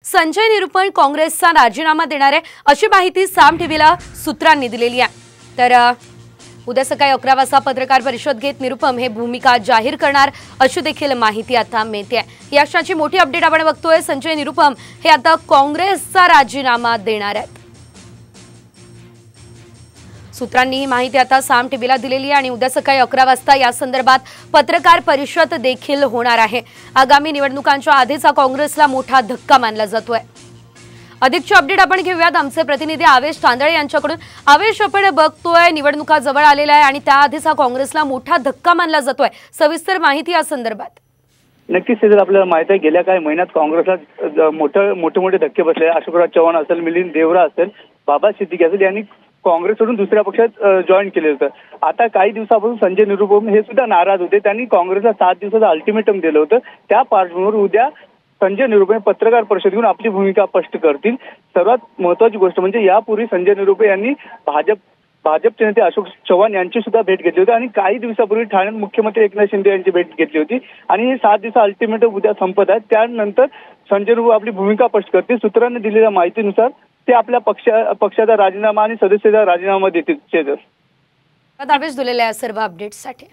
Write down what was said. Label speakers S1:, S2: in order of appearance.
S1: संजय निरुपम काँग्रेसचा राजीनामा देणार आहे अशी माहिती साम टीव्हीला सूत्रांनी दिलेली आहे। तर उद्या सकाळी 11 वाजता पत्रकार परिषद घेत निरुपम हे भूमिका जाहीर करणार अशी देखील माहिती आता मिळते आहे। याची मोठी अपडेट आपण बघतोय। संजय निरुपम हे आता काँग्रेसचा राजीनामा देणार आहेत। सूत्रांनी ही माहिती आता साम टीव्हीला दिलेली आहे आणि उद्या सकाळी 11 वाजता या संदर्भात पत्रकार परिषद देखील होणार आहे। आगामी निवडणुकांच्या आधीचा काँग्रेसला मोठा धक्का मानला जातोय। अधिकची अपडेट आपण घेऊयात आमचे प्रतिनिधी आवेश तांदळे यांच्याकडून। आवेश, आपण बघतोय निवडणुका जवळ आलेल्या आहे आणि त्याआधीचा काँग्रेसला मोठा धक्का मानला जातोय, सविस्तर माहिती या संदर्भात।
S2: नक्कीच जर आपल्याला माहिती आहे गेल्या काही महिन्यात काँग्रेसला मोठे धक्के बसले। अशोकराव चव्हाण असेल, मिलिंद देवरा असेल, बाबा सिद्दीकी असेल यांनी काँग्रेस सोडून दुसऱ्या पक्षात जॉईन केले होतं। आता काही दिवसापासून संजय निरुपम हे सुद्धा नाराज होते। त्यांनी काँग्रेसला 7 दिवसाचं अल्टिमेटम दिलं होतं। त्या पार्श्वभूमीवर उद्या संजय निरुपम पत्रकार परिषद घेऊन आपली भूमिका स्पष्ट करतील। सर्वात महत्त्वाची गोष्ट म्हणजे यापूर्वी संजय निरुपम यांनी भाजपचे नेते अशोक चव्हाण यांची सुद्धा भेट घेतली होती आणि काही दिवसापूर्वी ठाण्यात मुख्यमंत्री एकनाथ शिंदे यांची भेट घेतली होती आणि हे 7 दिवस अल्टिमेटम उद्या संपत आहे। त्यानंतर संजय निरुपम आपली भूमिका स्पष्ट करतील। सूत्रांनी दिलेल्या माहितीनुसार ते आपल्या पक्षाचा राजीनामा आणि सदस्यता राजीनामा देतील।
S1: आवेश दिलेल्या सर्व अपडेट्ससाठी।